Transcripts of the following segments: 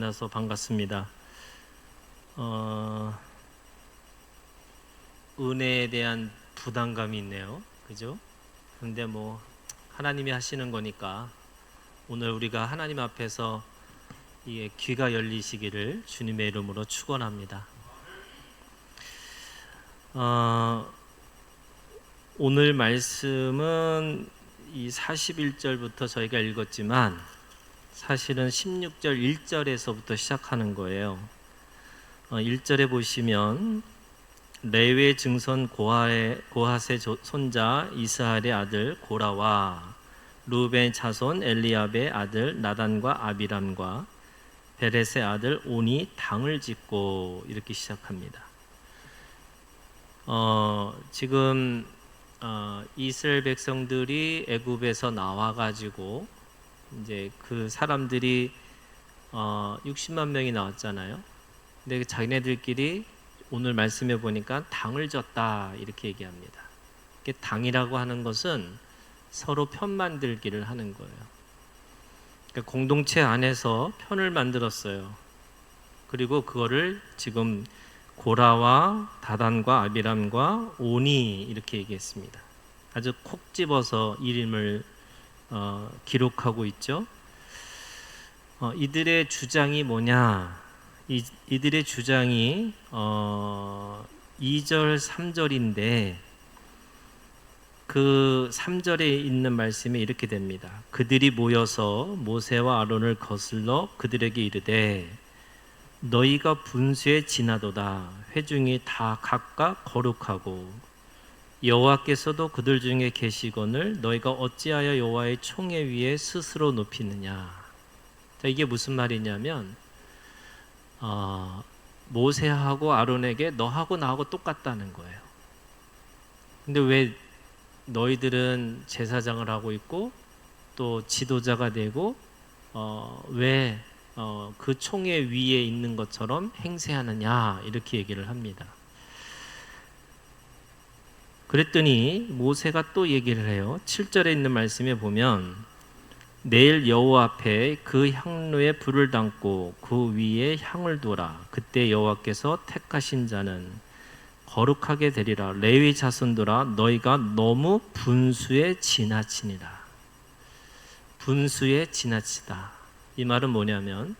만나서 반갑습니다. 은혜에 대한 부담감이 있네요. 그죠? 근데 하나님이 하시는 거니까 오늘 우리가 하나님 앞에서 이 귀가 열리시기를 주님의 이름으로 축원합니다. 오늘 말씀은 이 41절부터 저희가 읽었지만 사실은 16절 1절에서부터 시작하는 거예요. 1절에 보시면 레위의 증손 고핫의 손자 이스하엘의 아들 고라와 루벤 자손 엘리압의 아들 나단과 아비람과 베렛의 아들 온이 당을 짓고 이렇게 시작합니다. 지금 이스라엘 백성들이 애굽에서 나와가지고 이제 그 사람들이 60만 명이 나왔잖아요. 근데 자기네들끼리 오늘 말씀해 보니까 당을 졌다 이렇게 얘기합니다. 당이라고 하는 것은 서로 편 만들기를 하는 거예요. 그러니까 공동체 안에서 편을 만들었어요. 그리고 그거를 지금 고라와 다단과 아비람과 온이 이렇게 얘기했습니다. 아주 콕 집어서 이름을 기록하고 있죠. 이들의 주장이 뭐냐? 이들의 주장이 2절, 3절인데 그 3절에 있는 말씀이 이렇게 됩니다. 그들이 모여서 모세와 아론을 거슬러 그들에게 이르되 너희가 분수에 지나도다. 회중이 다 각각 거룩하고 여호와께서도 그들 중에 계시거늘 너희가 어찌하여 여호와의 총회 위에 스스로 높이느냐. 이게 무슨 말이냐면 모세하고 아론에게 너하고 나하고 똑같다는 거예요. 근데 왜 너희들은 제사장을 하고 있고 또 지도자가 되고 왜 그 총회 위에 있는 것처럼 행세하느냐 이렇게 얘기를 합니다. 그랬더니 모세가 또 얘기를 해요. 7절에 있는 말씀에 보면 내일 여호와 앞에 그 향로에 불을 담고 그 위에 향을 둬라. 그때 여호와께서 택하신 자는 거룩하게 되리라. 레위 자손들아 너희가 너무 분수에 지나치니라. 분수에 지나치다. 이 말은 뭐냐면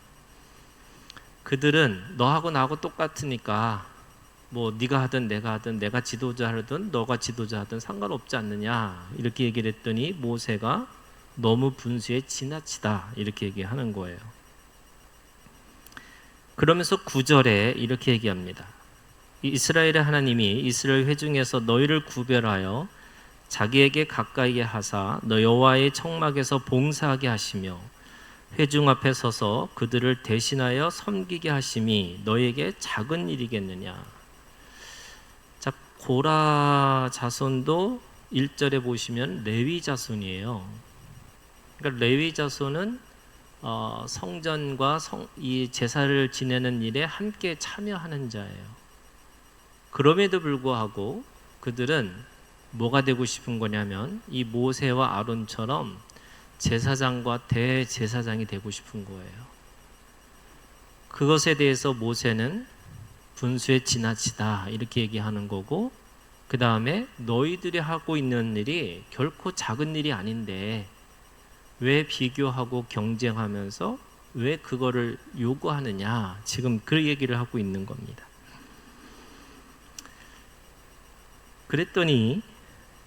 그들은 너하고 나하고 똑같으니까 네가 하든 내가 하든 내가 지도자 하든 너가 지도자 하든 상관없지 않느냐 이렇게 얘기를 했더니 모세가 너무 분수에 지나치다 이렇게 얘기하는 거예요. 그러면서 9절에 이렇게 얘기합니다. 이스라엘의 하나님이 이스라엘 회중에서 너희를 구별하여 자기에게 가까이게 하사 너 여호와의 청막에서 봉사하게 하시며 회중 앞에 서서 그들을 대신하여 섬기게 하심이 너희에게 작은 일이겠느냐. 자, 고라 자손도 1절에 보시면 레위 자손이에요. 그러니까 레위 자손은 성전과 이 제사를 지내는 일에 함께 참여하는 자예요. 그럼에도 불구하고 그들은 뭐가 되고 싶은 거냐면 이 모세와 아론처럼 제사장과 대제사장이 되고 싶은 거예요. 그것에 대해서 모세는 분수에 지나치다 이렇게 얘기하는 거고, 그 다음에 너희들이 하고 있는 일이 결코 작은 일이 아닌데 왜 비교하고 경쟁하면서 왜 그거를 요구하느냐, 지금 그 얘기를 하고 있는 겁니다. 그랬더니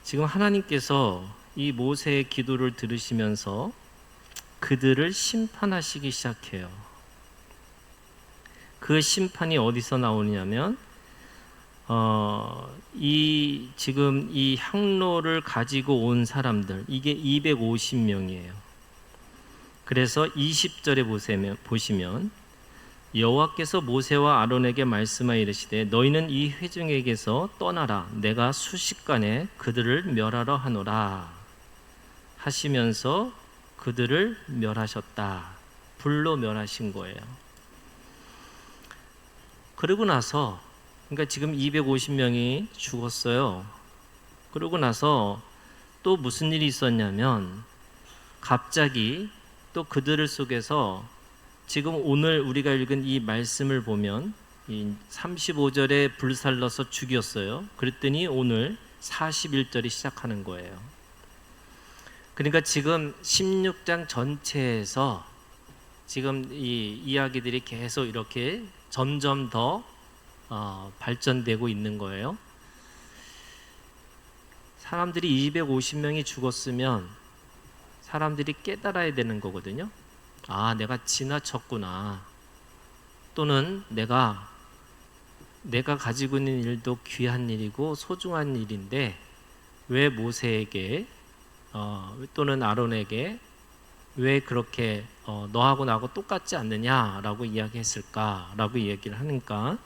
지금 하나님께서 이 모세의 기도를 들으시면서 그들을 심판하시기 시작해요. 그 심판이 어디서 나오냐면 지금 이 향로를 가지고 온 사람들, 이게 250명이에요. 그래서 20절에 보시면 여호와께서 모세와 아론에게 말씀하여 이르시되 너희는 이 회중에게서 떠나라. 내가 순식간에 그들을 멸하러 하노라 하시면서 그들을 멸하셨다. 불로 멸하신 거예요. 그러고 나서 그러니까 지금 250명이 죽었어요. 그러고 나서 또 무슨 일이 있었냐면 갑자기 또 그들 속에서 지금 오늘 우리가 읽은 이 말씀을 보면 이 35절에 불살라서 죽였어요. 그랬더니 오늘 41절이 시작하는 거예요. 그러니까 지금 16장 전체에서 지금 이 이야기들이 계속 이렇게 점점 더 발전되고 있는 거예요. 사람들이 250명이 죽었으면 사람들이 깨달아야 되는 거거든요. 아, 내가 지나쳤구나. 또는 내가 가지고 있는 일도 귀한 일이고 소중한 일인데 왜 모세에게 또는 아론에게 왜 그렇게 너하고 나하고 똑같지 않느냐라고 이야기했을까라고 얘기를 하니까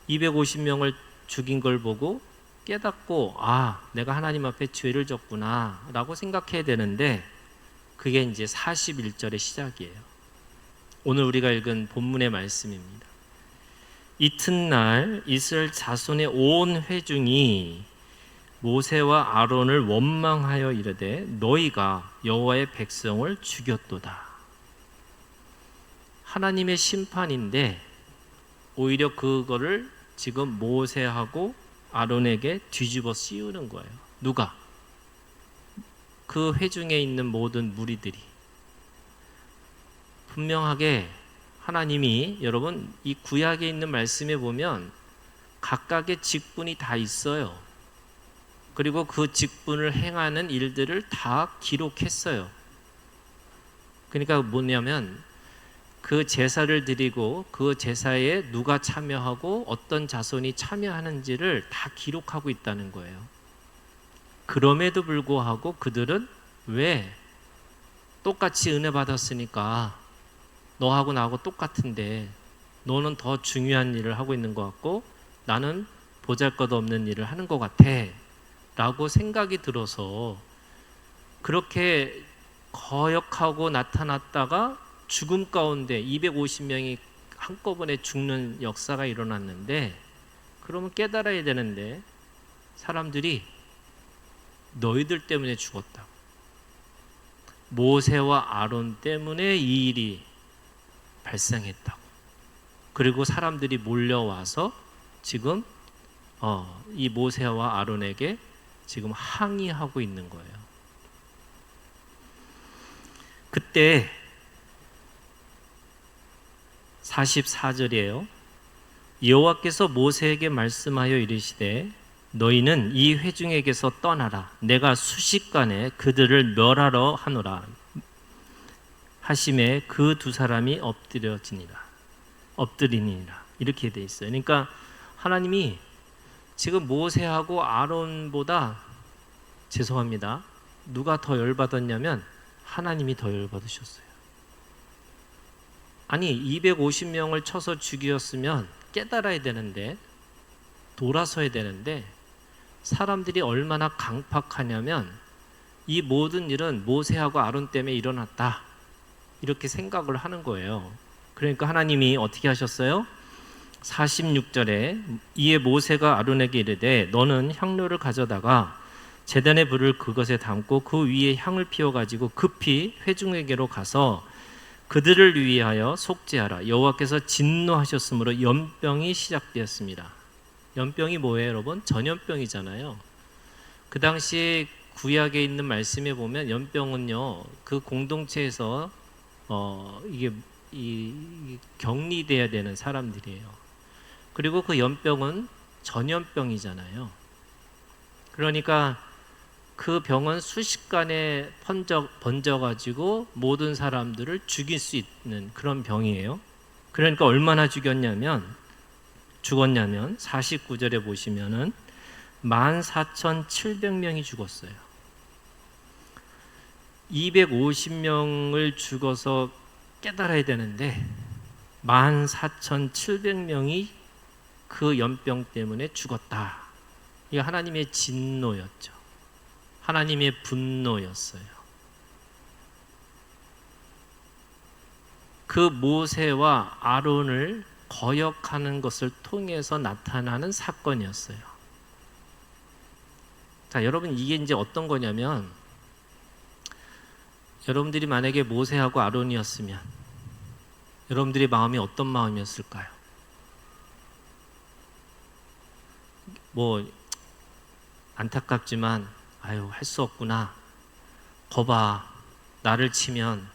250명을 죽인 걸 보고 깨닫고 아, 내가 하나님 앞에 죄를 졌구나 라고 생각해야 되는데 그게 이제 41절의 시작이에요. 오늘 우리가 읽은 본문의 말씀입니다. 이튿날 이스라엘 자손의 온 회중이 모세와 아론을 원망하여 이르되 너희가 여호와의 백성을 죽였도다. 하나님의 심판인데 오히려 그거를 지금 모세하고 아론에게 뒤집어 씌우는 거예요. 누가? 그 회중에 있는 모든 무리들이. 분명하게 하나님이 여러분 이 구약에 있는 말씀에 보면 각각의 직분이 다 있어요. 그리고 그 직분을 행하는 일들을 다 기록했어요. 그러니까 뭐냐면 그 제사를 드리고 그 제사에 누가 참여하고 어떤 자손이 참여하는지를 다 기록하고 있다는 거예요. 그럼에도 불구하고 그들은 왜 똑같이 은혜 받았으니까 너하고 나하고 똑같은데 너는 더 중요한 일을 하고 있는 것 같고 나는 보잘것없는 일을 하는 것 같아 라고 생각이 들어서 그렇게 거역하고 나타났다가 죽음 가운데 250명이 한꺼번에 죽는 역사가 일어났는데 그러면 깨달아야 되는데 사람들이 너희들 때문에 죽었다. 모세와 아론 때문에 이 일이 발생했다고. 그리고 사람들이 몰려와서 지금 이 모세와 아론에게 지금 항의하고 있는 거예요. 그때 44절이에요. 여호와께서 모세에게 말씀하여 이르시되 너희는 이 회중에게서 떠나라. 내가 수식간에 그들을 멸하러 하노라 하심에 그 두 사람이 엎드리니라. 이렇게 돼 있어요. 그러니까 하나님이 지금 모세하고 아론보다 죄송합니다. 누가 더 열받았냐면 하나님이 더 열받으셨어요. 아니 250명을 쳐서 죽였으면 깨달아야 되는데 돌아서야 되는데 사람들이 얼마나 강팍하냐면 이 모든 일은 모세하고 아론 때문에 일어났다 이렇게 생각을 하는 거예요. 그러니까 하나님이 어떻게 하셨어요? 46절에 이에 모세가 아론에게 이르되 너는 향로를 가져다가 제단의 불을 그것에 담고 그 위에 향을 피워가지고 급히 회중에게로 가서 그들을 위하여 속죄하라. 여호와께서 진노하셨으므로 연병이 시작되었습니다. 연병이 뭐예요, 여러분? 전염병이잖아요. 그 당시 구약에 있는 말씀에 보면 연병은요, 그 공동체에서 이게 격리돼야 되는 사람들이에요. 그리고 그 연병은 전염병이잖아요. 그러니까 그 병은 순식간에 번져가지고 모든 사람들을 죽일 수 있는 그런 병이에요. 그러니까 얼마나 죽었냐면 49절에 보시면은 14,700명이 죽었어요. 250명을 죽어서 깨달아야 되는데 14,700명이 그 연병 때문에 죽었다. 이게 하나님의 진노였죠. 하나님의 분노였어요. 그 모세와 아론을 거역하는 것을 통해서 나타나는 사건이었어요. 자, 여러분 이게 이제 어떤 거냐면 여러분들이 만약에 모세하고 아론이었으면 여러분들의 마음이 어떤 마음이었을까요? 뭐 안타깝지만 아유 할 수 없구나. 거봐 나를 치면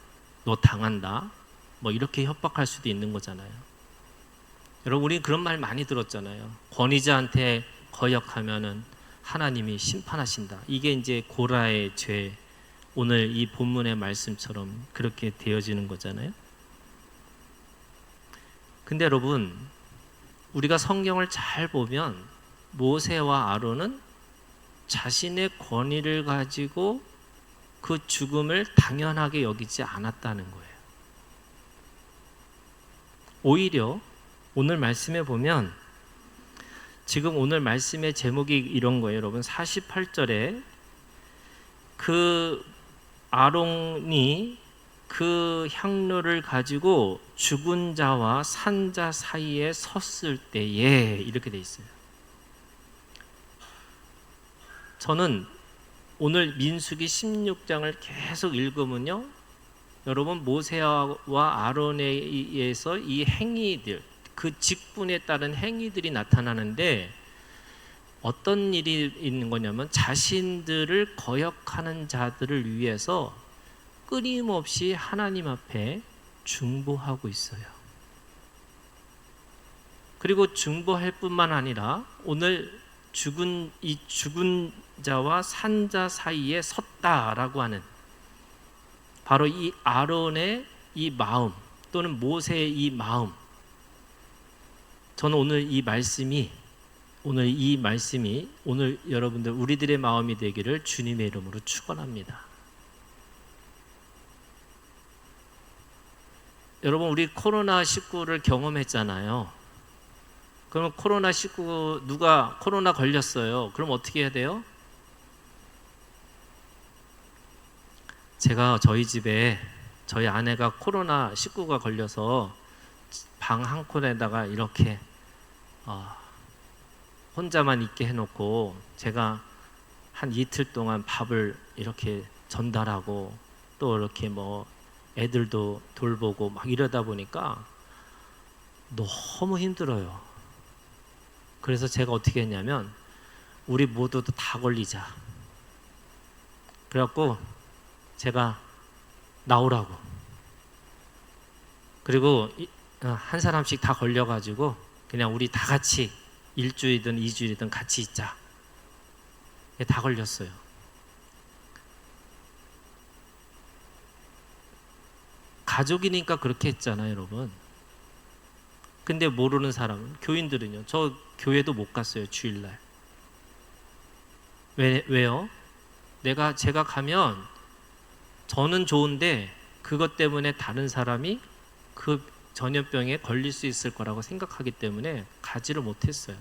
너 당한다. 뭐 이렇게 협박할 수도 있는 거잖아요. 여러분 우리 그런 말 많이 들었잖아요. 권위자한테 거역하면은 하나님이 심판하신다. 이게 이제 고라의 죄, 오늘 이 본문의 말씀처럼 그렇게 되어지는 거잖아요. 근데 여러분 우리가 성경을 잘 보면 모세와 아론은 자신의 권위를 가지고 그 죽음을 당연하게 여기지 않았다는 거예요. 오히려 오늘 말씀에 보면 지금 오늘 말씀의 제목이 이런 거예요. 여러분 48절에 그 아론이 그 향로를 가지고 죽은 자와 산 자 사이에 섰을 때에 이렇게 돼 있어요. 저는 오늘 민수기 16장을 계속 읽으면요, 여러분 모세와 아론에 의해서 이 행위들, 그 직분에 따른 행위들이 나타나는데 어떤 일이 있는 거냐면 자신들을 거역하는 자들을 위해서 끊임없이 하나님 앞에 중보하고 있어요. 그리고 중보할 뿐만 아니라 오늘 죽은 자와 산 자 사이에 섰다라고 하는 바로 이 아론의 이 마음 또는 모세의 이 마음, 저는 오늘 이 말씀이 오늘 여러분들 우리들의 마음이 되기를 주님의 이름으로 축원합니다. 여러분 우리 코로나19를 경험했잖아요. 그러면 코로나19 누가 코로나 걸렸어요. 그럼 어떻게 해야 돼요? 제가 저희 집에 저희 아내가 코로나19가 걸려서 방 한 콘에다가 이렇게 혼자만 있게 해놓고 제가 한 이틀 동안 밥을 이렇게 전달하고 또 이렇게 뭐 애들도 돌보고 막 이러다 보니까 너무 힘들어요. 그래서 제가 어떻게 했냐면 우리 모두도 다 걸리자. 그래갖고 제가 나오라고. 그리고 한 사람씩 다 걸려가지고 그냥 우리 다 같이 일주이든 이주이든 같이 있자. 다 걸렸어요. 가족이니까 그렇게 했잖아요, 여러분. 근데 모르는 사람은, 교인들은요. 저 교회도 못 갔어요, 주일날. 왜요? 제가 가면 저는 좋은데 그것 때문에 다른 사람이 그 전염병에 걸릴 수 있을 거라고 생각하기 때문에 가지를 못했어요.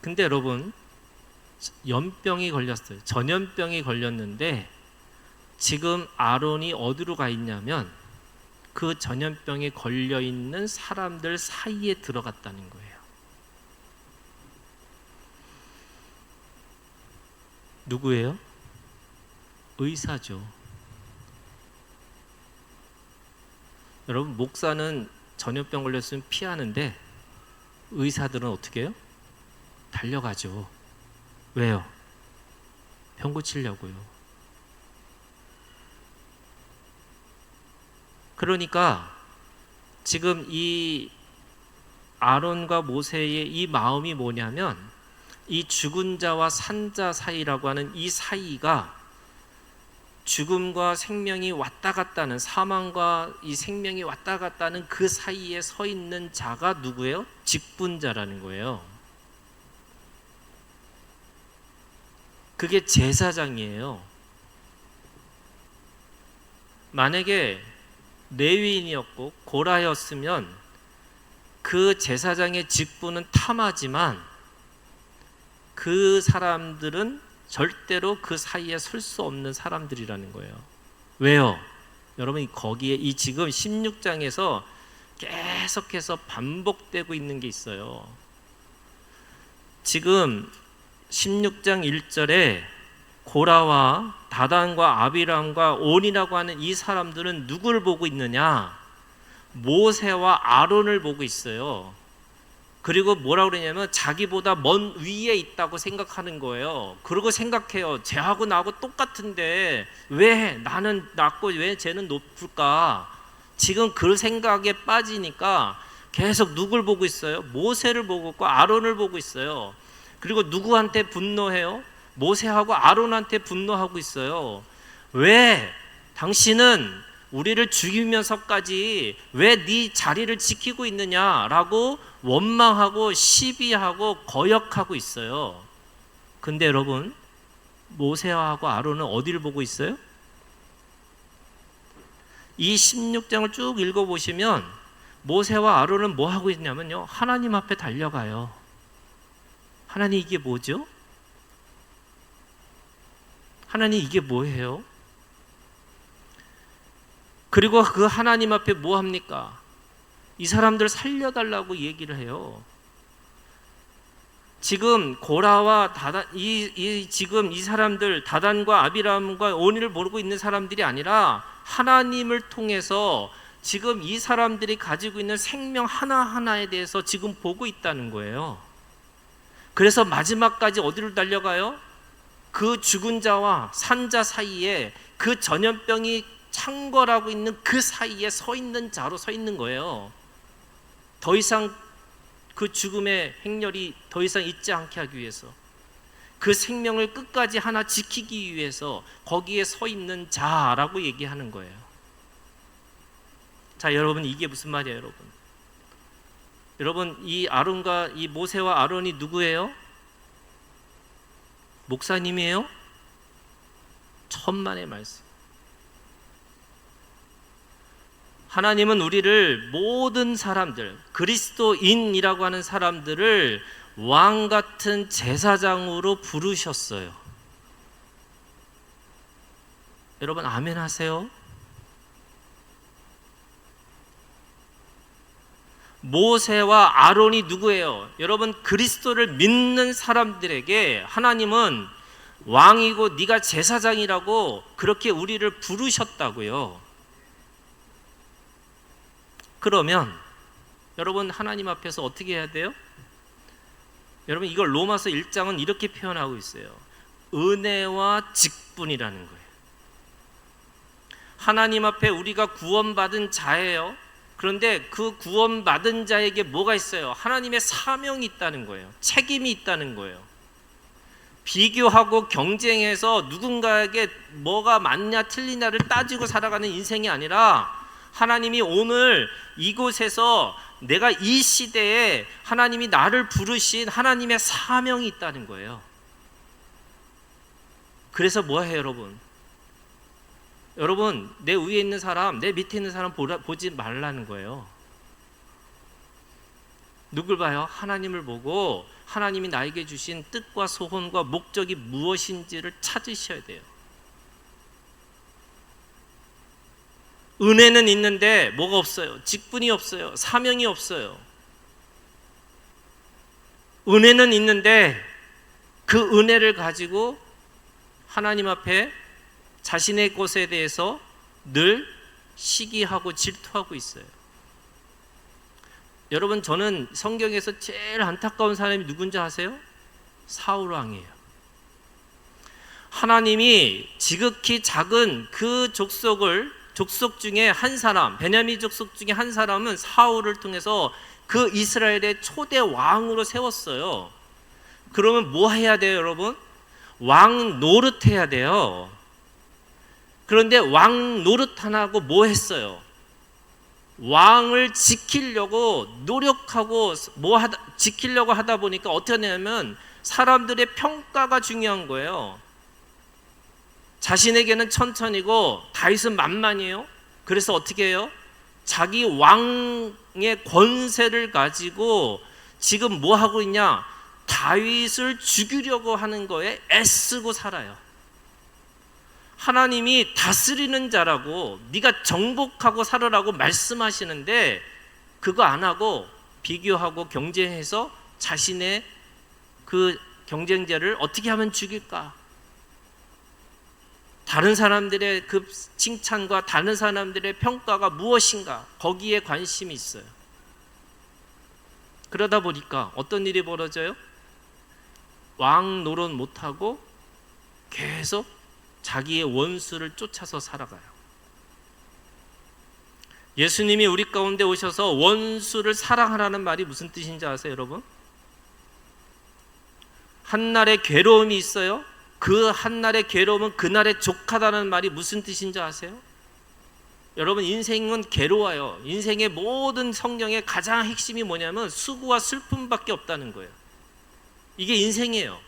근데 여러분 연병이 걸렸어요. 전염병이 걸렸는데 지금 아론이 어디로 가 있냐면 그 전염병에 걸려 있는 사람들 사이에 들어갔다는 거예요. 누구예요? 의사죠. 여러분 목사는 전염병 걸렸으면 피하는데 의사들은 어떻게 해요? 달려가죠. 왜요? 병 고치려고요. 그러니까 지금 이 아론과 모세의 이 마음이 뭐냐면 이 죽은 자와 산 자 사이라고 하는 이 사이가 죽음과 생명이 왔다 갔다 하는, 사망과 이 생명이 왔다 갔다 하는 그 사이에 서 있는 자가 누구예요? 직분자라는 거예요. 그게 제사장이에요. 만약에 레위인이었고 고라였으면 그 제사장의 직분은 탐하지만 그 사람들은 절대로 그 사이에 설 수 없는 사람들이라는 거예요. 왜요? 여러분 거기에 이 지금 16장에서 계속해서 반복되고 있는 게 있어요. 지금 16장 1절에 고라와 다단과 아비람과 온이라고 하는 이 사람들은 누구를 보고 있느냐? 모세와 아론을 보고 있어요. 그리고 뭐라고 그러냐면 자기보다 먼 위에 있다고 생각하는 거예요. 그러고 생각해요. 쟤하고 나하고 똑같은데 왜 나는 낮고 왜 쟤는 높을까? 지금 그 생각에 빠지니까 계속 누굴 보고 있어요? 모세를 보고 있고 아론을 보고 있어요. 그리고 누구한테 분노해요? 모세하고 아론한테 분노하고 있어요. 왜 당신은 우리를 죽이면서까지 왜 네 자리를 지키고 있느냐라고 원망하고 시비하고 거역하고 있어요. 근데 여러분, 모세하고 아론은 어디를 보고 있어요? 이 16장을 쭉 읽어보시면 모세와 아론은 뭐 하고 있냐면요, 하나님 앞에 달려가요. 하나님, 이게 뭐죠? 하나님, 이게 뭐예요? 그리고 그 하나님 앞에 뭐 합니까? 이 사람들 살려달라고 얘기를 해요. 지금 고라와 다단, 지금 이 사람들 다단과 아비람과 온이를 모르고 있는 사람들이 아니라 하나님을 통해서 지금 이 사람들이 가지고 있는 생명 하나하나에 대해서 지금 보고 있다는 거예요. 그래서 마지막까지 어디로 달려가요? 그 죽은 자와 산 자 사이에 그 전염병이 창궐하고 있는 그 사이에 서 있는 자로 서 있는 거예요. 더 이상 그 죽음의 행렬이 더 이상 있지 않게 하기 위해서, 그 생명을 끝까지 하나 지키기 위해서 거기에 서 있는 자라고 얘기하는 거예요. 자, 여러분, 이게 무슨 말이에요, 여러분? 여러분, 이 아론과 이 모세와 아론이 누구예요? 목사님이에요? 천만의 말씀. 하나님은 우리를, 모든 사람들, 그리스도인이라고 하는 사람들을 왕 같은 제사장으로 부르셨어요. 여러분, 아멘 하세요? 모세와 아론이 누구예요? 여러분, 그리스도를 믿는 사람들에게 하나님은 왕이고 네가 제사장이라고 그렇게 우리를 부르셨다고요. 그러면 여러분, 하나님 앞에서 어떻게 해야 돼요? 여러분, 이걸 로마서 1장은 이렇게 표현하고 있어요. 은혜와 직분이라는 거예요. 하나님 앞에 우리가 구원받은 자예요. 그런데 그 구원받은 자에게 뭐가 있어요? 하나님의 사명이 있다는 거예요. 책임이 있다는 거예요. 비교하고 경쟁해서 누군가에게 뭐가 맞냐 틀리냐를 따지고 살아가는 인생이 아니라, 하나님이 오늘 이곳에서 내가 이 시대에 하나님이 나를 부르신 하나님의 사명이 있다는 거예요. 그래서 뭐해요, 여러분? 여러분, 내 위에 있는 사람, 내 밑에 있는 사람 보지 말라는 거예요. 누굴 봐요? 하나님을 보고 하나님이 나에게 주신 뜻과 소원과 목적이 무엇인지를 찾으셔야 돼요. 은혜는 있는데 뭐가 없어요? 직분이 없어요. 사명이 없어요. 은혜는 있는데 그 은혜를 가지고 하나님 앞에 자신의 것에 대해서 늘 시기하고 질투하고 있어요. 여러분, 저는 성경에서 제일 안타까운 사람이 누군지 아세요? 사울 왕이에요. 하나님이 지극히 작은 그 족속 중에 한 사람, 베냐민 족속 중에 한 사람은 사울을 통해서 그 이스라엘의 초대 왕으로 세웠어요. 그러면 뭐 해야 돼요, 여러분? 왕 노릇해야 돼요. 그런데 왕 노릇 안 하고 뭐 했어요? 왕을 지키려고 노력하고 지키려고 하다 보니까 어떻게 하냐면 사람들의 평가가 중요한 거예요. 자신에게는 천천히고 다윗은 만만이에요. 그래서 어떻게 해요? 자기 왕의 권세를 가지고 지금 뭐 하고 있냐? 다윗을 죽이려고 하는 거에 애쓰고 살아요. 하나님이 다스리는 자라고, 네가 정복하고 살으라고 말씀하시는데 그거 안 하고 비교하고 경쟁해서 자신의 그 경쟁자를 어떻게 하면 죽일까? 다른 사람들의 그 칭찬과 다른 사람들의 평가가 무엇인가, 거기에 관심이 있어요. 그러다 보니까 어떤 일이 벌어져요? 왕 노릇 못하고 계속 자기의 원수를 쫓아서 살아가요. 예수님이 우리 가운데 오셔서 원수를 사랑하라는 말이 무슨 뜻인지 아세요, 여러분? 한날의 괴로움이 있어요. 그 한날의 괴로움은 그날의 족하다는 말이 무슨 뜻인지 아세요? 여러분, 인생은 괴로워요. 인생의 모든 성경의 가장 핵심이 뭐냐면 수고와 슬픔밖에 없다는 거예요. 이게 인생이에요.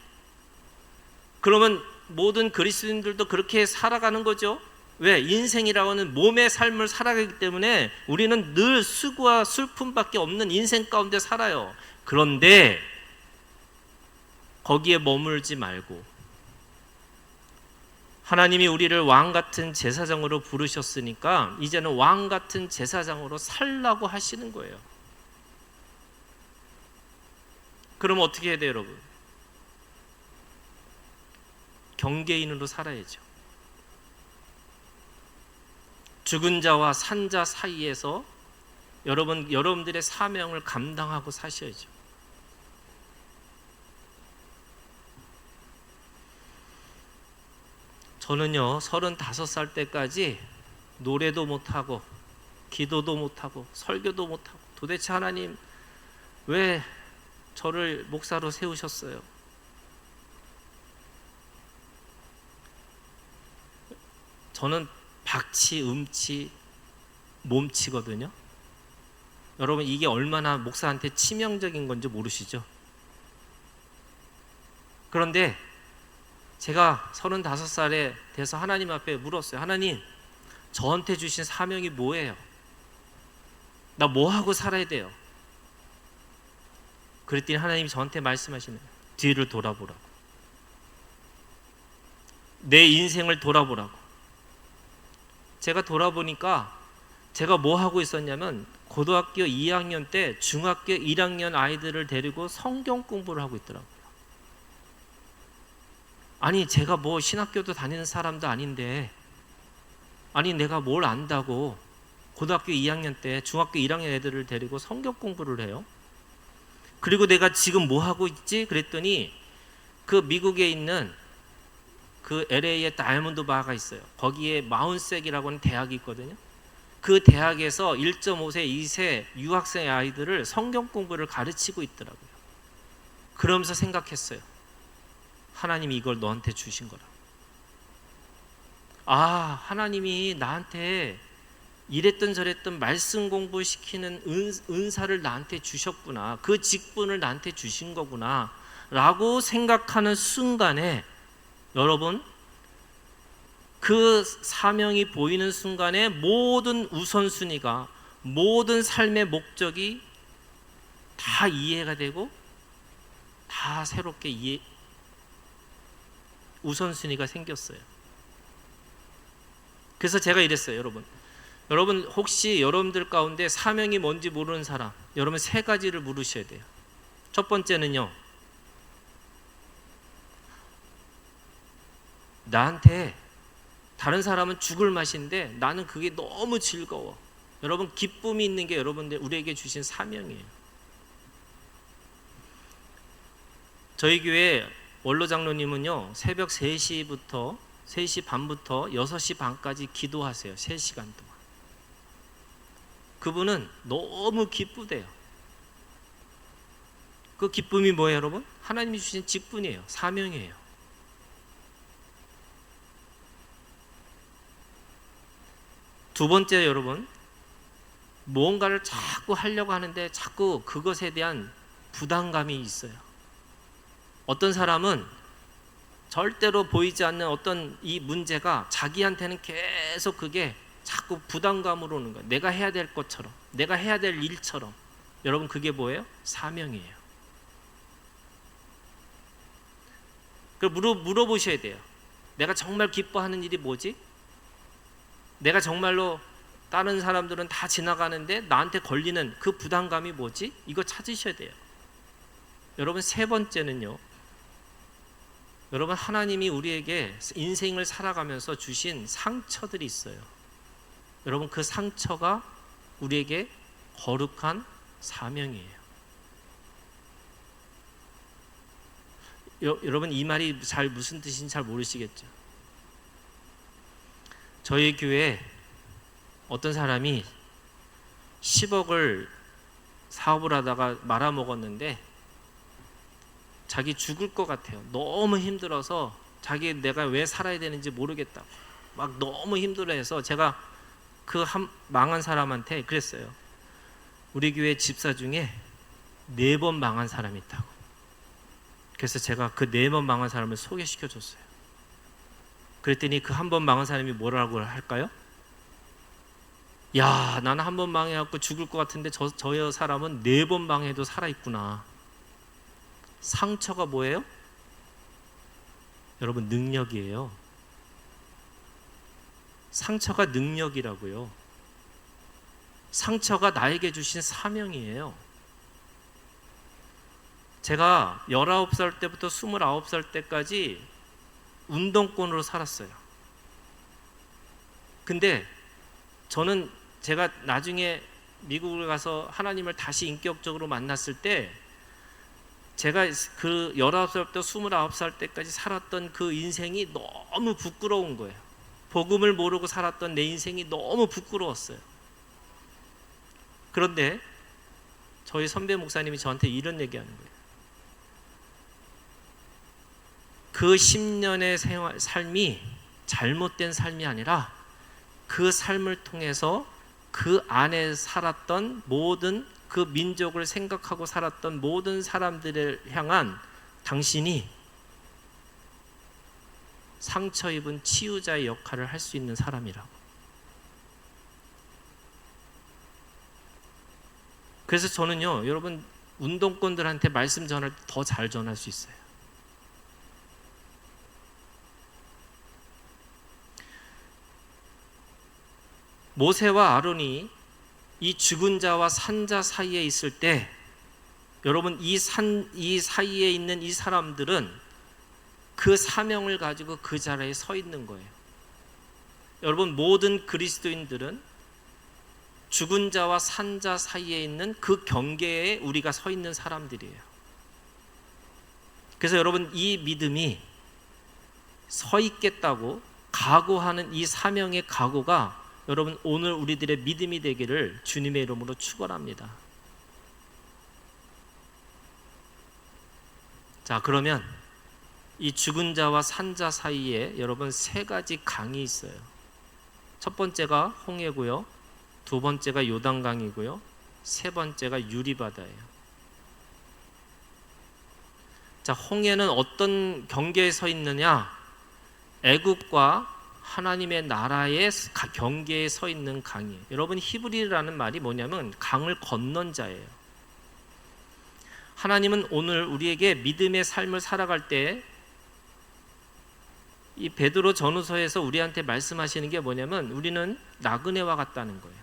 그러면 모든 그리스도인들도 그렇게 살아가는 거죠. 왜? 인생이라고 하는 몸의 삶을 살아가기 때문에 우리는 늘 수고와 슬픔밖에 없는 인생 가운데 살아요. 그런데 거기에 머물지 말고 하나님이 우리를 왕같은 제사장으로 부르셨으니까 이제는 왕같은 제사장으로 살라고 하시는 거예요. 그럼 어떻게 해야 돼요, 여러분? 경계인으로 살아야죠. 죽은 자와 산 자 사이에서 여러분들의 사명을 감당하고 사셔야죠. 저는요 35살 때까지 노래도 못하고 기도도 못하고 설교도 못하고 도대체 하나님 왜 저를 목사로 세우셨어요? 저는 박치, 음치, 몸치거든요. 여러분 이게 얼마나 목사한테 치명적인 건지 모르시죠? 그런데 제가 35살에 돼서 하나님 앞에 물었어요. 하나님, 저한테 주신 사명이 뭐예요? 나 뭐 하고 살아야 돼요? 그랬더니 하나님이 저한테 말씀하시는 거예요. 뒤를 돌아보라고. 내 인생을 돌아보라고. 제가 돌아보니까 제가 뭐 하고 있었냐면 고등학교 2학년 때 중학교 1학년 아이들을 데리고 성경 공부를 하고 있더라고요. 아니 제가 뭐 신학교도 다니는 사람도 아닌데 아니 내가 뭘 안다고 고등학교 2학년 때 중학교 1학년 애들을 데리고 성경 공부를 해요. 그리고 내가 지금 뭐 하고 있지? 그랬더니 그 미국에 있는 그 LA에 다이아몬드 바가 있어요. 거기에 마운색이라고 하는 대학이 있거든요. 그 대학에서 1.5세, 2세 유학생 아이들을 성경 공부를 가르치고 있더라고요. 그러면서 생각했어요. 하나님이 이걸 너한테 주신 거라. 아, 하나님이 나한테 이랬던 저랬던 말씀 공부시키는 은사를 나한테 주셨구나. 그 직분을 나한테 주신 거구나 라고 생각하는 순간에 여러분 그 사명이 보이는 순간에 모든 우선순위가 모든 삶의 목적이 다 이해가 되고 다 새롭게 우선순위가 생겼어요. 그래서 제가 이랬어요. 여러분 혹시 여러분들 가운데 사명이 뭔지 모르는 사람, 여러분 세 가지를 물으셔야 돼요. 첫 번째는요, 나한테 다른 사람은 죽을 맛인데 나는 그게 너무 즐거워. 여러분 기쁨이 있는 게 여러분들 우리에게 주신 사명이에요. 저희 교회 원로 장로님은요 새벽 3시 반부터 6시 반까지 기도하세요. 3시간 동안. 그분은 너무 기쁘대요. 그 기쁨이 뭐예요, 여러분? 하나님이 주신 직분이에요. 사명이에요. 두 번째, 여러분, 무언가를 자꾸 하려고 하는데 자꾸 그것에 대한 부담감이 있어요. 어떤 사람은 절대로 보이지 않는 어떤 이 문제가 자기한테는 계속 그게 자꾸 부담감으로 오는 거예요. 내가 해야 될 것처럼, 내가 해야 될 일처럼. 여러분 그게 뭐예요? 사명이에요. 물어보셔야 돼요. 내가 정말 기뻐하는 일이 뭐지? 내가 정말로 다른 사람들은 다 지나가는데 나한테 걸리는 그 부담감이 뭐지? 이거 찾으셔야 돼요. 여러분 세 번째는요, 여러분, 하나님이 우리에게 인생을 살아가면서 주신 상처들이 있어요. 여러분, 그 상처가 우리에게 거룩한 사명이에요. 여러분, 이 말이 잘 무슨 뜻인지 잘 모르시겠죠? 저희 교회에 어떤 사람이 10억을 사업을 하다가 말아먹었는데 자기 죽을 것 같아요. 너무 힘들어서 자기 내가 왜 살아야 되는지 모르겠다고 막 너무 힘들어해서 제가 그 망한 사람한테 그랬어요. 우리 교회 집사 중에 4번 망한 사람이 있다고. 그래서 제가 그 4번 망한 사람을 소개시켜 줬어요. 그랬더니 그 한 번 망한 사람이 뭐라고 할까요? 야, 나는 한 번 망해갖고 죽을 것 같은데 저 사람은 4번 망해도 살아있구나. 상처가 뭐예요? 여러분, 능력이에요. 상처가 능력이라고요. 상처가 나에게 주신 사명이에요. 제가 19살 때부터 29살 때까지 운동권으로 살았어요. 근데 저는 제가 나중에 미국을 가서 하나님을 다시 인격적으로 만났을 때 제가 그 19살부터 29살 때까지 살았던 그 인생이 너무 부끄러운 거예요. 복음을 모르고 살았던 내 인생이 너무 부끄러웠어요. 그런데 저희 선배 목사님이 저한테 이런 얘기하는 거예요. 그 10년의 삶이 잘못된 삶이 아니라 그 삶을 통해서 그 안에 살았던 모든 그 민족을 생각하고 살았던 모든 사람들을 향한 당신이 상처 입은 치유자의 역할을 할 수 있는 사람이라고. 그래서 저는요, 여러분, 운동권들한테 말씀 전할 때 더 잘 전할 수 있어요. 모세와 아론이 이 죽은 자와 산 자 사이에 있을 때 여러분, 이 사이에 있는 이 사람들은 그 사명을 가지고 그 자리에 서 있는 거예요. 여러분, 모든 그리스도인들은 죽은 자와 산 자 사이에 있는 그 경계에 우리가 서 있는 사람들이에요. 그래서 여러분, 이 믿음이 서 있겠다고 각오하는 이 사명의 각오가 여러분, 오늘 우리들의 믿음이 되기를 주님의 이름으로 축원합니다. 자, 그러면 이 죽은 자와 산 자 사이에 여러분 3가지 강이 있어요. 첫 번째가 홍해고요, 두 번째가 요단강이고요, 세 번째가 유리바다예요. 자, 홍해는 어떤 경계에 서 있느냐? 애굽과 하나님의 나라의 경계에 서 있는 강이에요. 여러분, 히브리라는 말이 뭐냐면 강을 건넌 자예요. 하나님은 오늘 우리에게 믿음의 삶을 살아갈 때 이 베드로 전후서에서 우리한테 말씀하시는 게 뭐냐면 우리는 나그네와 같다는 거예요.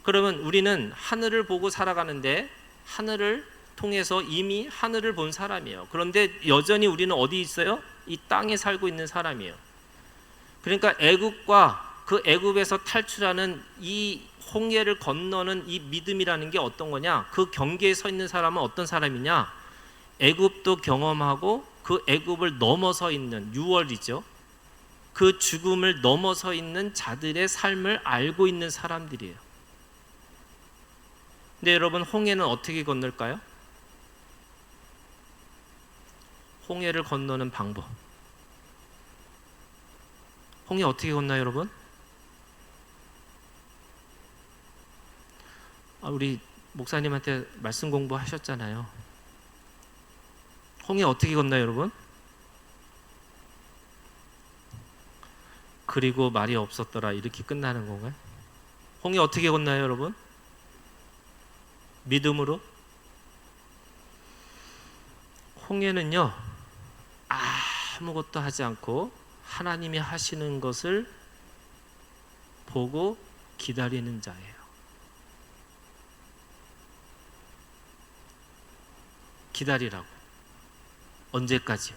그러면 우리는 하늘을 보고 살아가는데 하늘을 통해서 이미 하늘을 본 사람이에요. 그런데 여전히 우리는 어디 있어요? 이 땅에 살고 있는 사람이에요. 그러니까 애굽과 그 애굽에서 탈출하는 이 홍해를 건너는 이 믿음이라는 게 어떤 거냐? 그 경계에 서 있는 사람은 어떤 사람이냐? 애굽도 경험하고 그 애굽을 넘어서 있는 유월이죠. 그 죽음을 넘어서 있는 자들의 삶을 알고 있는 사람들이에요. 근데 여러분, 홍해는 어떻게 건널까요? 홍해를 건너는 방법. 홍해 어떻게 건나요, 여러분? 우리 목사님한테 말씀 공부하셨잖아요. 홍해 어떻게 건나요, 여러분? 그리고 말이 없었더라, 이렇게 끝나는 건가요? 홍해 어떻게 건나요, 여러분? 믿음으로? 홍해는요, 아무것도 하지 않고 하나님이 하시는 것을 보고 기다리는 자예요. 기다리라고. 언제까지요?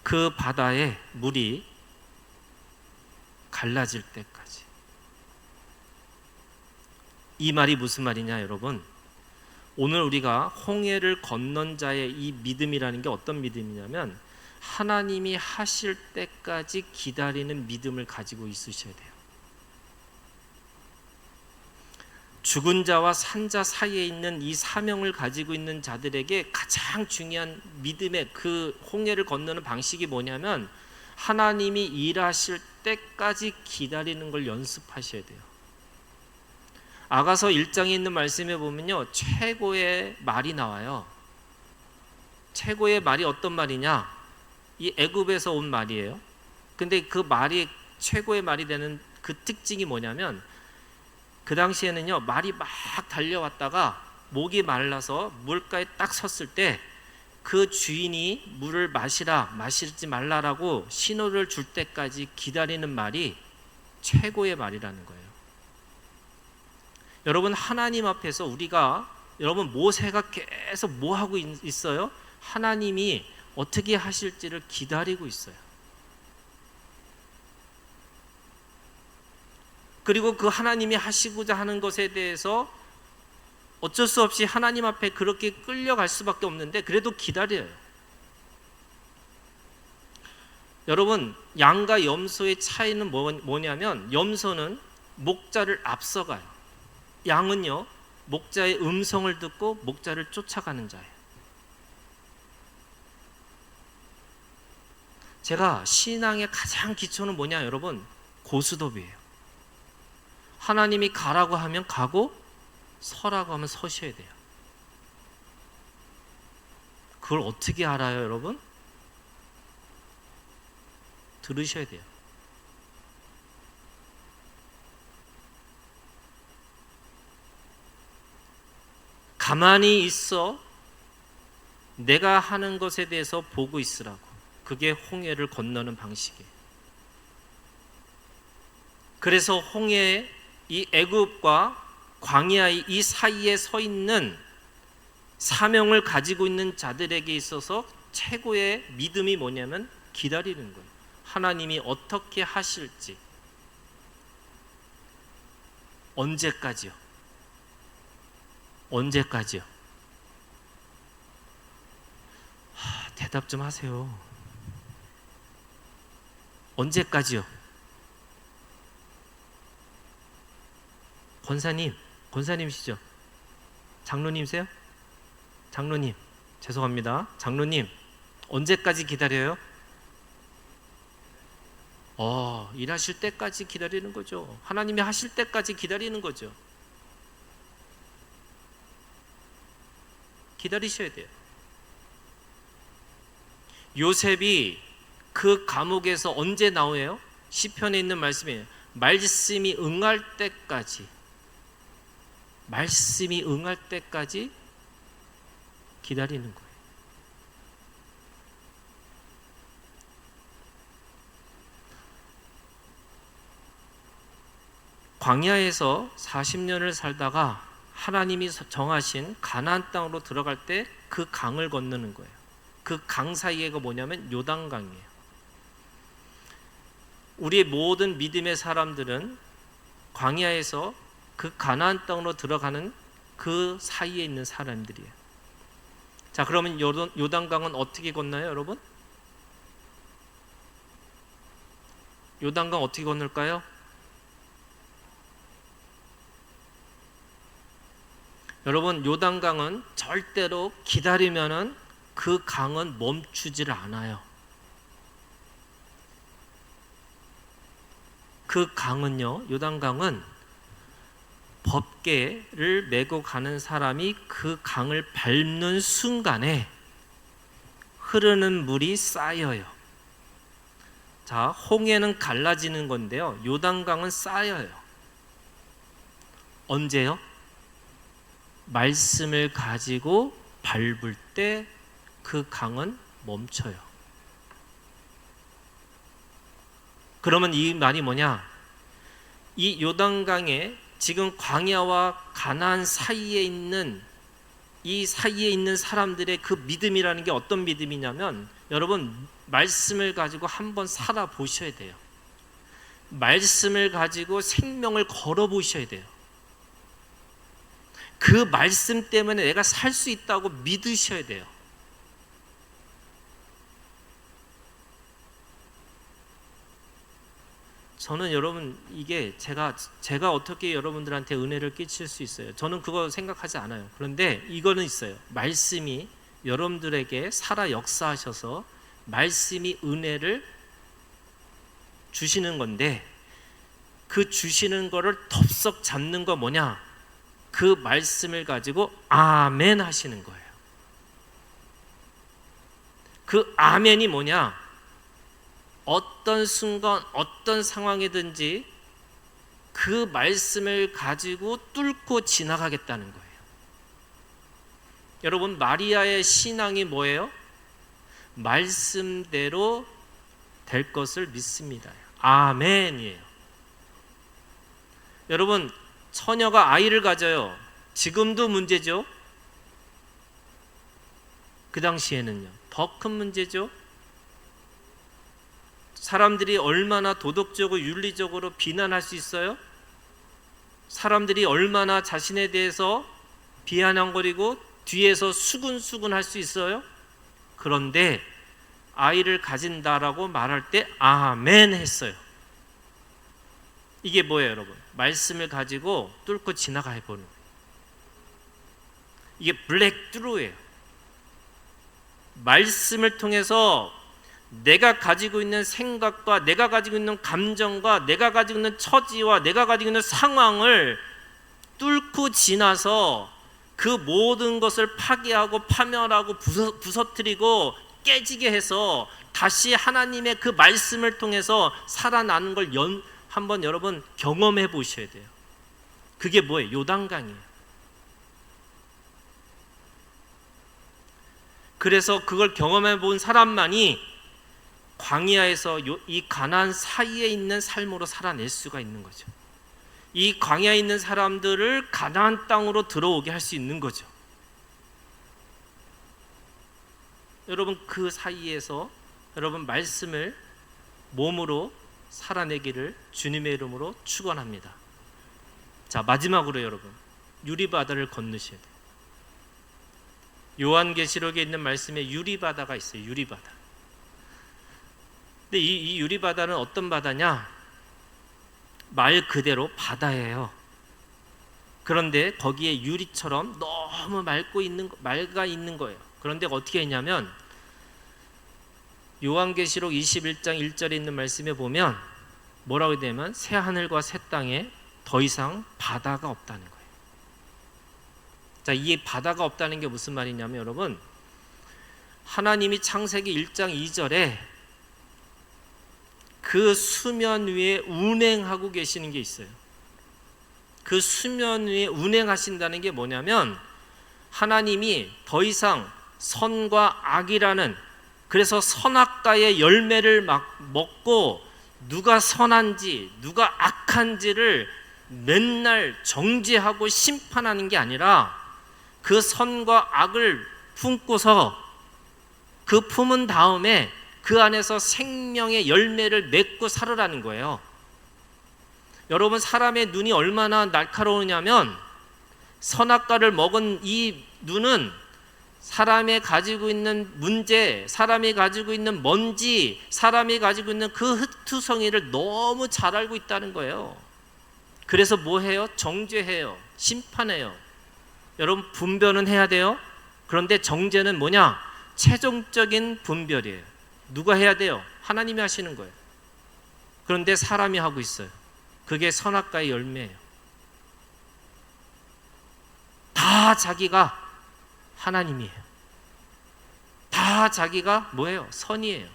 그 바다의 물이 갈라질 때까지. 이 말이 무슨 말이냐 여러분? 오늘 우리가 홍해를 건넌 자의 이 믿음이라는 게 어떤 믿음이냐면 하나님이 하실 때까지 기다리는 믿음을 가지고 있으셔야 돼요. 죽은 자와 산 자 사이에 있는 이 사명을 가지고 있는 자들에게 가장 중요한 믿음의 그 홍해를 건너는 방식이 뭐냐면 하나님이 일하실 때까지 기다리는 걸 연습하셔야 돼요. 아가서 1장에 있는 말씀에 보면요, 최고의 말이 나와요. 최고의 말이 어떤 말이냐? 이 애굽에서 온 말이에요. 근데 그 말이 최고의 말이 되는 그 특징이 뭐냐면 그 당시에는요, 말이 막 달려왔다가 목이 말라서 물가에 딱 섰을 때 그 주인이 물을 마시지 말라라고 신호를 줄 때까지 기다리는 말이 최고의 말이라는 거예요. 여러분, 하나님 앞에서 여러분 모세가 계속 뭐 하고 있어요? 하나님이 어떻게 하실지를 기다리고 있어요. 그리고 그 하나님이 하시고자 하는 것에 대해서 어쩔 수 없이 하나님 앞에 그렇게 끌려갈 수밖에 없는데 그래도 기다려요. 여러분, 양과 염소의 차이는 뭐냐면 염소는 목자를 앞서가요. 양은요, 목자의 음성을 듣고 목자를 쫓아가는 자예요. 제가 신앙의 가장 기초는 뭐냐 여러분? 고스톱이에요. 하나님이 가라고 하면 가고 서라고 하면 서셔야 돼요. 그걸 어떻게 알아요 여러분? 들으셔야 돼요. 가만히 있어 내가 하는 것에 대해서 보고 있으라고. 그게 홍해를 건너는 방식이에요. 그래서 홍해 이 애굽과 광야의 이 사이에 서 있는 사명을 가지고 있는 자들에게 있어서 최고의 믿음이 뭐냐면 기다리는 거예요. 하나님이 어떻게 하실지. 언제까지요? 언제까지요? 대답 좀 하세요. 언제까지요? 권사님이시죠? 장로님이세요? 장로님, 죄송합니다. 장로님, 언제까지 기다려요? 일하실 때까지 기다리는 거죠. 하나님이 하실 때까지 기다리는 거죠. 기다리셔야 돼요. 요셉이 그 감옥에서 언제 나오예요? 시편에 있는 말씀이에요. 말씀이 응할 때까지 기다리는 거예요. 광야에서 40년을 살다가 하나님이 정하신 가나안 땅으로 들어갈 때 그 강을 건너는 거예요. 그 강 사이에가 뭐냐면 요단강이에요. 우리의 모든 믿음의 사람들은 광야에서 그 가나안 땅으로 들어가는 그 사이에 있는 사람들이에요. 자, 그러면 요단강은 어떻게 건너요, 여러분? 요단강 어떻게 건널까요? 여러분, 요단강은 절대로 기다리면은 그 강은 멈추질 않아요. 그 강은요, 요단강은 법궤를 메고 가는 사람이 그 강을 밟는 순간에 흐르는 물이 쌓여요. 자, 홍해는 갈라지는 건데요, 요단강은 쌓여요. 언제요? 말씀을 가지고 밟을 때 그 강은 멈춰요. 그러면 이 말이 뭐냐? 이 요단강에 지금 광야와 가나안 사이에 있는 이 사이에 있는 사람들의 그 믿음이라는 게 어떤 믿음이냐면 여러분 말씀을 가지고 한번 살아보셔야 돼요. 말씀을 가지고 생명을 걸어보셔야 돼요. 그 말씀 때문에 내가 살 수 있다고 믿으셔야 돼요. 저는 여러분 이게 제가 어떻게 여러분들한테 은혜를 끼칠 수 있어요? 저는 그거 생각하지 않아요. 그런데 이거는 있어요. 말씀이 여러분들에게 살아 역사하셔서 말씀이 은혜를 주시는 건데, 그 주시는 거를 덥석 잡는 거 뭐냐? 그 말씀을 가지고 아멘 하시는 거예요. 그 아멘이 뭐냐? 어떤 순간 어떤 상황이든지 그 말씀을 가지고 뚫고 지나가겠다는 거예요. 여러분 마리아의 신앙이 뭐예요? 말씀대로 될 것을 믿습니다. 아멘이에요. 여러분 처녀가 아이를 가져요. 지금도 문제죠. 그 당시에는요. 더 큰 문제죠. 사람들이 얼마나 도덕적으로 윤리적으로 비난할 수 있어요? 사람들이 얼마나 자신에 대해서 비아냥거리고 뒤에서 수군수군 할 수 있어요? 그런데 아이를 가진다라고 말할 때 아멘 했어요. 이게 뭐예요, 여러분? 말씀을 가지고 뚫고 지나가 보는 거예요. 이게 블랙트루예요. 말씀을 통해서 내가 가지고 있는 생각과 내가 가지고 있는 감정과 내가 가지고 있는 처지와 내가 가지고 있는 상황을 뚫고 지나서 그 모든 것을 파괴하고 파멸하고 부서뜨리고 깨지게 해서 다시 하나님의 그 말씀을 통해서 살아나는 걸 한번 여러분 경험해 보셔야 돼요. 그게 뭐예요? 요단강이에요. 그래서 그걸 경험해 본 사람만이 광야에서 이 가나안 사이에 있는 삶으로 살아낼 수가 있는 거죠. 이 광야에 있는 사람들을 가나안 땅으로 들어오게 할 수 있는 거죠. 여러분 그 사이에서 여러분 말씀을 몸으로 살아내기를 주님의 이름으로 축원합니다. 자, 마지막으로 여러분 유리바다를 건너셔야 돼요. 요한계시록에 있는 말씀에 유리바다가 있어요. 유리바다. 근데 이 유리바다는 어떤 바다냐? 말 그대로 바다예요. 그런데 거기에 유리처럼 너무 맑아 있는 거예요. 그런데 어떻게 했냐면 요한계시록 21장 1절에 있는 말씀에 보면 뭐라고 되냐면 새 하늘과 새 땅에 더 이상 바다가 없다는 거예요. 자, 이 바다가 없다는 게 무슨 말이냐면 여러분 하나님이 창세기 1장 2절에 그 수면 위에 운행하고 계시는 게 있어요. 그 수면 위에 운행하신다는 게 뭐냐면 하나님이 더 이상 선과 악이라는, 그래서 선악과의 열매를 막 먹고 누가 선한지 누가 악한지를 맨날 정죄하고 심판하는 게 아니라 그 선과 악을 품고서 그 품은 다음에 그 안에서 생명의 열매를 맺고 살으라는 거예요. 여러분 사람의 눈이 얼마나 날카로우냐면 선악과를 먹은 이 눈은 사람이 가지고 있는 문제, 사람이 가지고 있는 먼지, 사람이 가지고 있는 그 흙투성이를 너무 잘 알고 있다는 거예요. 그래서 뭐 해요? 정죄해요. 심판해요. 여러분 분별은 해야 돼요. 그런데 정죄는 뭐냐? 최종적인 분별이에요. 누가 해야 돼요? 하나님이 하시는 거예요. 그런데 사람이 하고 있어요. 그게 선악과의 열매예요. 다 자기가 하나님이에요. 다 자기가 뭐예요? 선이에요.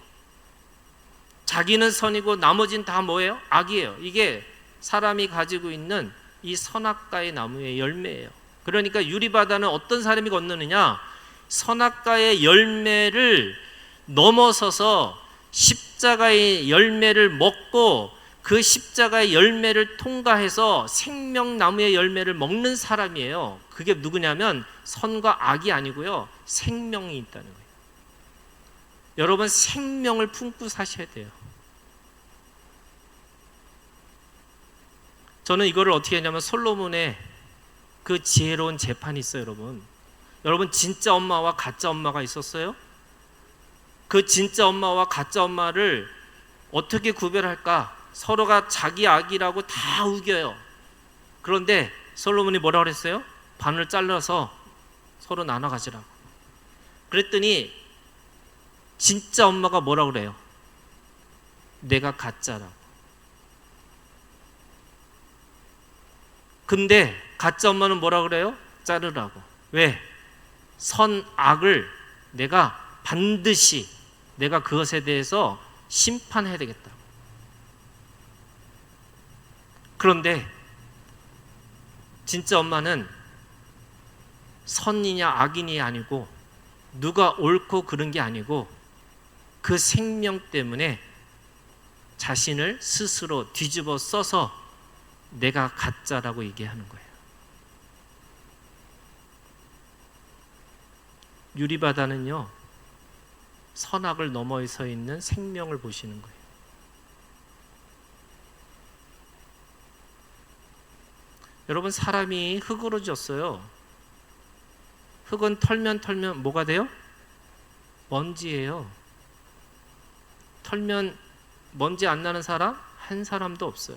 자기는 선이고 나머지는 다 뭐예요? 악이에요. 이게 사람이 가지고 있는 이 선악과의 나무의 열매예요. 그러니까 유리바다는 어떤 사람이 건너느냐? 선악과의 열매를 넘어서서 십자가의 열매를 먹고 그 십자가의 열매를 통과해서 생명나무의 열매를 먹는 사람이에요. 그게 누구냐면 선과 악이 아니고요, 생명이 있다는 거예요. 여러분 생명을 품고 사셔야 돼요. 저는 이거를 어떻게 했냐면 솔로몬의 그 지혜로운 재판이 있어요, 여러분. 여러분 진짜 엄마와 가짜 엄마가 있었어요? 그 진짜 엄마와 가짜 엄마를 어떻게 구별할까? 서로가 자기 아기라고 다 우겨요. 그런데 솔로몬이 뭐라고 그랬어요? 반을 잘라서 서로 나눠 가지라고. 그랬더니 진짜 엄마가 뭐라고 그래요? 내가 가짜라고. 근데 가짜 엄마는 뭐라고 그래요? 자르라고. 왜? 선악을 내가 반드시 내가 그것에 대해서 심판해야 되겠다. 그런데 진짜 엄마는 선이냐 악이냐 아니고 누가 옳고 그른 게 아니고 그 생명 때문에 자신을 스스로 뒤집어 써서 내가 가짜라고 얘기하는 거예요. 유리바다는요, 선악을 넘어서 있는 생명을 보시는 거예요. 여러분, 사람이 흙으로 졌어요. 흙은 털면 뭐가 돼요? 먼지예요. 털면 먼지 안 나는 사람? 한 사람도 없어요.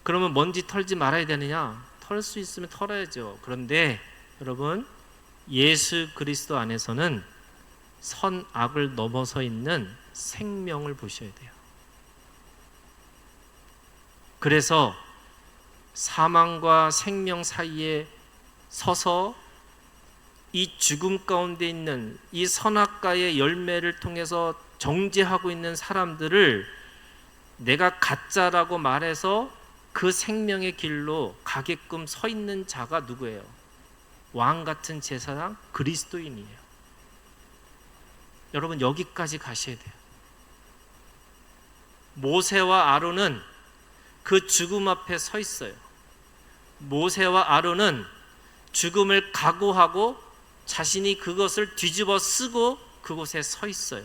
그러면 먼지 털지 말아야 되느냐? 털 수 있으면 털어야죠. 그런데 여러분, 예수 그리스도 안에서는 선악을 넘어서 있는 생명을 보셔야 돼요. 그래서 사망과 생명 사이에 서서 이 죽음 가운데 있는 이 선악과의 열매를 통해서 정죄하고 있는 사람들을 내가 가짜라고 말해서 그 생명의 길로 가게끔 서 있는 자가 누구예요? 왕 같은 제사장 그리스도인이에요. 여러분 여기까지 가셔야 돼요. 모세와 아론은 그 죽음 앞에 서 있어요. 모세와 아론은 죽음을 각오하고 자신이 그것을 뒤집어 쓰고 그곳에 서 있어요.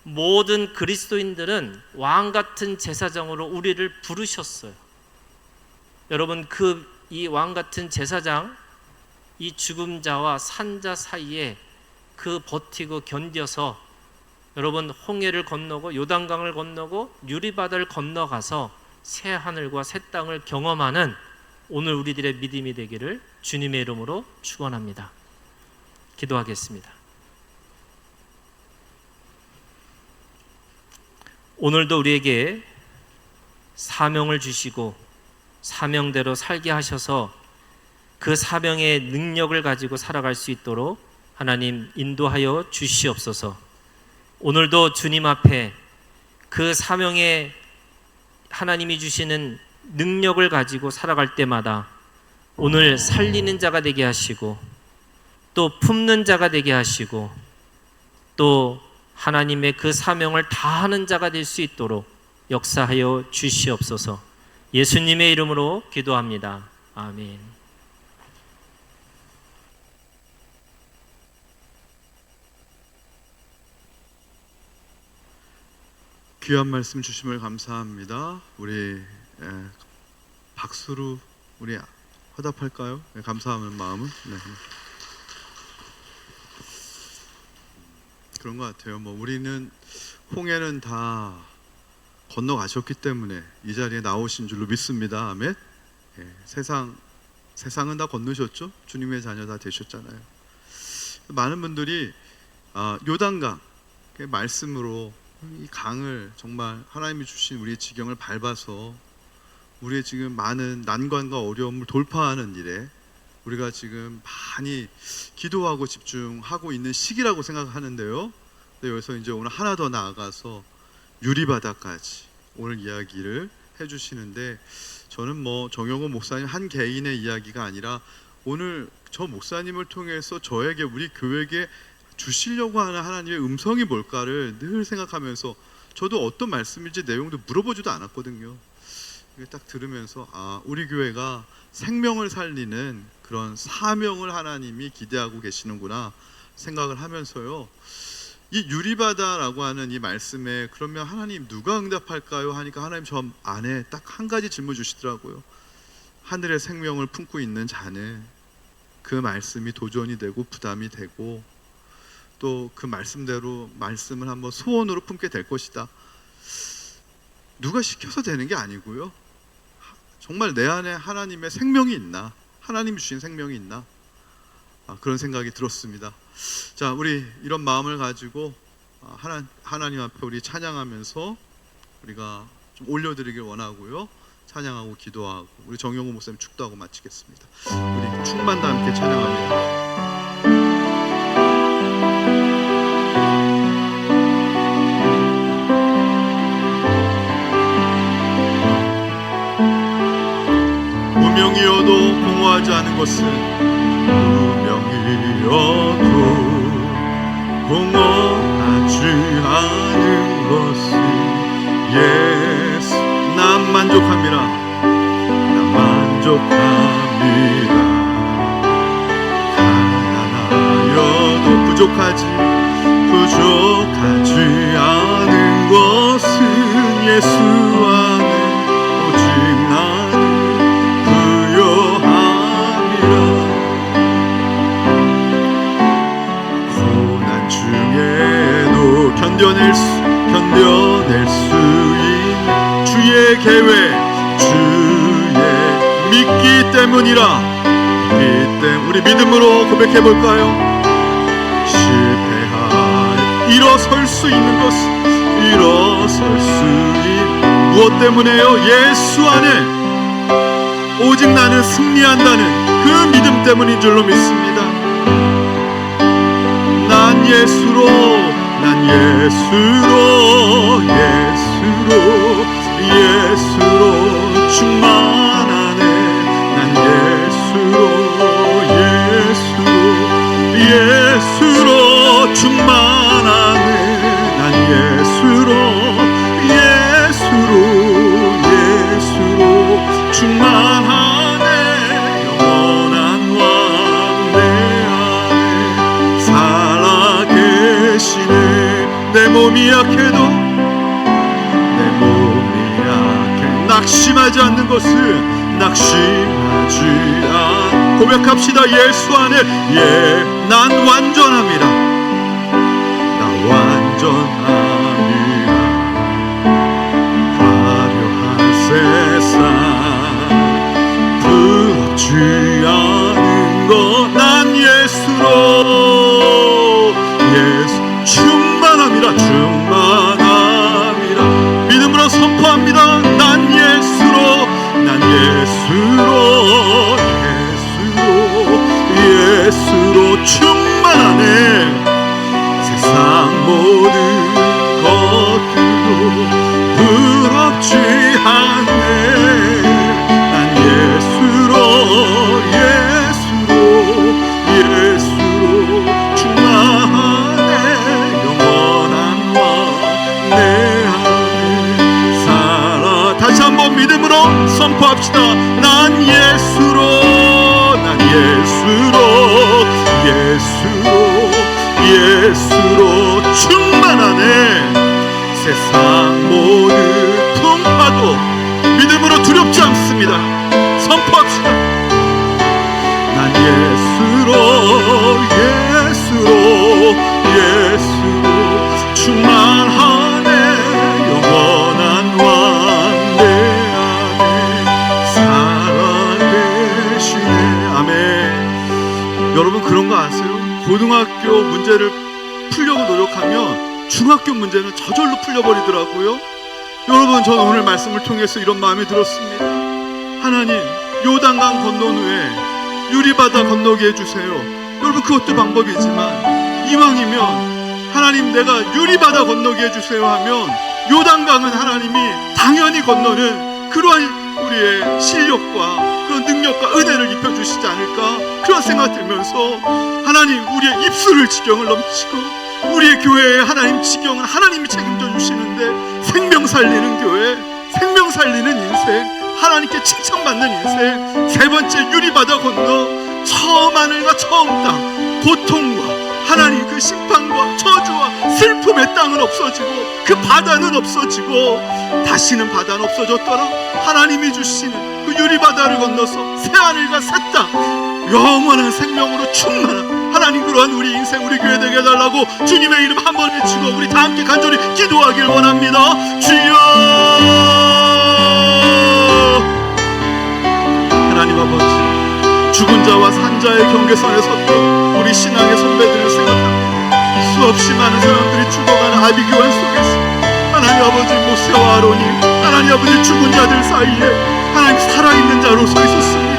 모든 그리스도인들은 왕 같은 제사장으로 우리를 부르셨어요. 여러분 이 왕 같은 제사장, 이 죽음자와 산자 사이에 그 버티고 견뎌서 여러분 홍해를 건너고 요단강을 건너고 유리바다를 건너가서 새 하늘과 새 땅을 경험하는 오늘 우리들의 믿음이 되기를 주님의 이름으로 축원합니다. 기도하겠습니다. 오늘도 우리에게 사명을 주시고 사명대로 살게 하셔서 그 사명의 능력을 가지고 살아갈 수 있도록 하나님 인도하여 주시옵소서. 오늘도 주님 앞에 그 사명의 하나님이 주시는 능력을 가지고 살아갈 때마다 오늘 살리는 자가 되게 하시고 또 품는 자가 되게 하시고 또 하나님의 그 사명을 다하는 자가 될 수 있도록 역사하여 주시옵소서. 예수님의 이름으로 기도합니다. 아멘. 귀한 말씀 주심을 감사합니다. 우리 박수로 우리 화답할까요? 감사하는 마음은 그런 것 같아요. 우리는 홍해는 다 건너가셨기 때문에 이 자리에 나오신 줄로 믿습니다. 아멘. 세상은 다 건너셨죠. 주님의 자녀 다 되셨잖아요. 많은 분들이 요단강 말씀으로 이 강을 정말 하나님이 주신 우리의 지경을 밟아서 우리의 지금 많은 난관과 어려움을 돌파하는 일에 우리가 지금 많이 기도하고 집중하고 있는 시기라고 생각하는데요. 여기서 이제 오늘 하나 더 나아가서 유리바다까지 오늘 이야기를 해주시는데 저는 정영호 목사님 한 개인의 이야기가 아니라 오늘 저 목사님을 통해서 저에게 우리 교회에게 주시려고 하는 하나님의 음성이 뭘까를 늘 생각하면서 저도 어떤 말씀인지 내용도 물어보지도 않았거든요. 딱 들으면서 우리 교회가 생명을 살리는 그런 사명을 하나님이 기대하고 계시는구나. 생각을 하면서요, 이 유리바다라고 하는 이 말씀에 그러면 하나님 누가 응답할까요? 하니까 하나님 저 안에 딱 한 가지 질문 주시더라고요. 하늘의 생명을 품고 있는 자는 그 말씀이 도전이 되고 부담이 되고 또 그 말씀대로 말씀을 한번 소원으로 품게 될 것이다. 누가 시켜서 되는 게 아니고요, 정말 내 안에 하나님의 생명이 있나, 하나님이 주신 생명이 있나, 그런 생각이 들었습니다. 자, 우리 이런 마음을 가지고 하나님 앞에 우리 찬양하면서 우리가 좀 올려드리길 원하고요, 찬양하고 기도하고 우리 정용호 목사님 축도하고 마치겠습니다. 우리 충만다 함께 찬양합니다. 무명이어도 공허하지 않은 것은, 무명이어도 공허하지 않은 것은 예수. 난 만족합니다. 난 만족합니다. 가난하여도 부족하지 않은 것은 예수 안에 오직 나는 견뎌낼 수 있는 주의 계획, 주의 믿기 때문이라. 우리 믿음으로 고백해 볼까요? 실패하여 일어설 수 있는 것, 일어설 수 있는 무엇 때문에요? 예수 안에 오직 나는 승리한다는 그 믿음 때문인 줄로 믿습니다. 난 예수로 충만하네. 난 예수로 충만하네. 난 예수로 충만하네. 영원한 왕 내 안에 살아 계시네. 내 몸이 약해도 낙심하지 않는 것은 고백합시다. 예수 안에 난 완전합니다. 나 완전합니다. 화려한 세상 부럽지 않은 것, 난 예수로 충만합니다. 믿음으로 선포합니다. 난 예수로 충만하네. 세상 모든 것들도 부럽지 않네. 난 예수로 충만하네. 영원한 왕 내 안에 살아. 다시 한번 믿음으로 선포합시다. 난 예수로 충만하네. 세상 모든 풍파도 믿음으로 두렵지 않습니다. 선포합시다. 난 예수로 충만하네. 영원한 왕 내 안에 살아계시네. 아멘. 여러분, 그런 거 아세요? 고등학교 문제를 풀려고 노력하면 중학교 문제는 저절로 풀려버리더라고요. 여러분, 저는 오늘 말씀을 통해서 이런 마음이 들었습니다. 하나님, 요단강 건넌 후에 유리바다 건너게 해주세요. 여러분, 그것도 방법이지만 이왕이면 하나님, 내가 유리바다 건너게 해주세요 하면 요단강은 하나님이 당연히 건너는 그러한 우리의 실력과 그런 능력과 은혜를 입혀주시지 않을까, 그런 생각 들면서 하나님, 우리의 입술을 지경을 넘치고 우리의 교회의 하나님 지경은 하나님이 책임져 주시는데, 생명 살리는 교회, 생명 살리는 인생, 하나님께 칭찬받는 인생, 세 번째 유리바다 건너 처음 하늘과 처음 땅, 고통과 하나님 그 심판과 저주와 슬픔의 땅은 없어지고 그 바다는 없어지고 다시는 바다는 없어졌더라 하나님이 주시는 그 유리바다를 건너서 새하늘과 새 땅 영원한 생명으로 충만한 하나님 그러한 우리 인생 우리 교회 되게 해달라고 주님의 이름 한번 외치고 우리 다 함께 간절히 기도하길 원합니다. 주여 하나님 아버지 죽은 자와 산 자의 경계선에 섰던 우리 신앙의 선배들을 생각합니다. 수없이 많은 사람들이 죽어가는 아비규환 속에서 하나님 아버지 모세와 아론이 하나님 아버지 죽은 자들 사이에 하나님 살아있는 자로 서 있었습니다.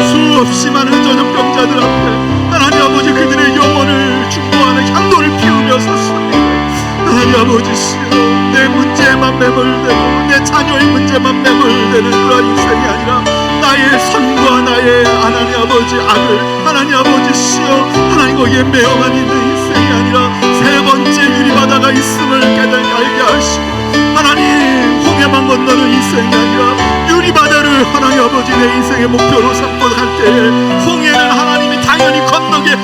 수없이 많은 전염병자들 앞에 하나님 아버지 그들의 영혼을 중보하는 향로를 피우며 섰습니다. 하나님 아버지시여 내 문제만 매몰되고 내 자녀의 문제만 매몰되는 그런 인생이 아니라 나의 선과 나의 하나님 아버지 악을 하나님 아버지시여 하나님 거기에 매여만 있는 인생이 아니라 세 번째 유리바다가 있음을 깨닫게 알게 하시고 하나님 홍해만 건너는 인생이 아니라 유리바다를 하나님 아버지 내 인생의 목표로 삼고 갈 때에 홍해는 하나님이 당연히 건너게 해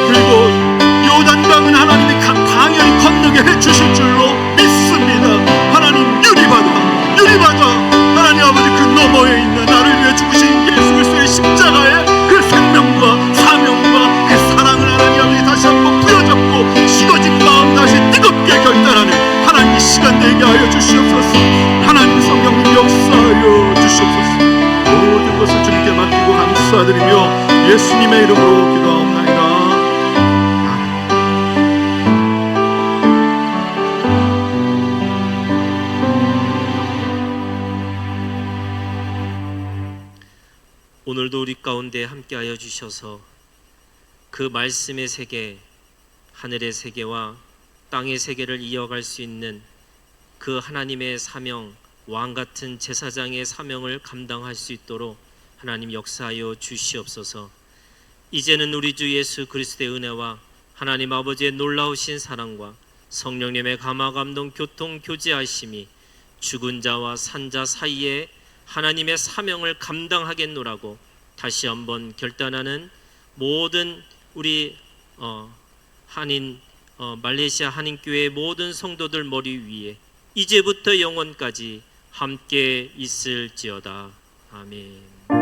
그리고 요단강은 하나님이 당연히 건너게 해주실 줄로 믿습니다. 하나님 유리바다 하나님 아버지 그 너머에 있는 나를 위해 죽으신 예수 그리스도의 십자가의 그 생명과 사명과 그 사랑을 하나님 아버지 다시 한번 부여잡고 식어진 마음 다시 뜨겁게 결단하는 하나님 이 시간 되게 하여 주시옵소서. 하나님 성령님 역사하여 주시옵소서. 모든 것을 주님께 맡기고 감사드리며 예수님의 이름으로 기도하옵나이다. 오늘도 우리 가운데 함께하여 주셔서 그 말씀의 세계, 하늘의 세계와 땅의 세계를 이어갈 수 있는 그 하나님의 사명, 왕같은 제사장의 사명을 감당할 수 있도록 하나님 역사하여 주시옵소서. 이제는 우리 주 예수 그리스도의 은혜와 하나님 아버지의 놀라우신 사랑과 성령님의 감화 감동 교통 교제하심이 죽은 자와 산 자 사이에 하나님의 사명을 감당하겠노라고 다시 한번 결단하는 모든 우리 말레이시아 한인교회의 모든 성도들 머리 위에 이제부터 영원까지 함께 있을지어다. 아멘.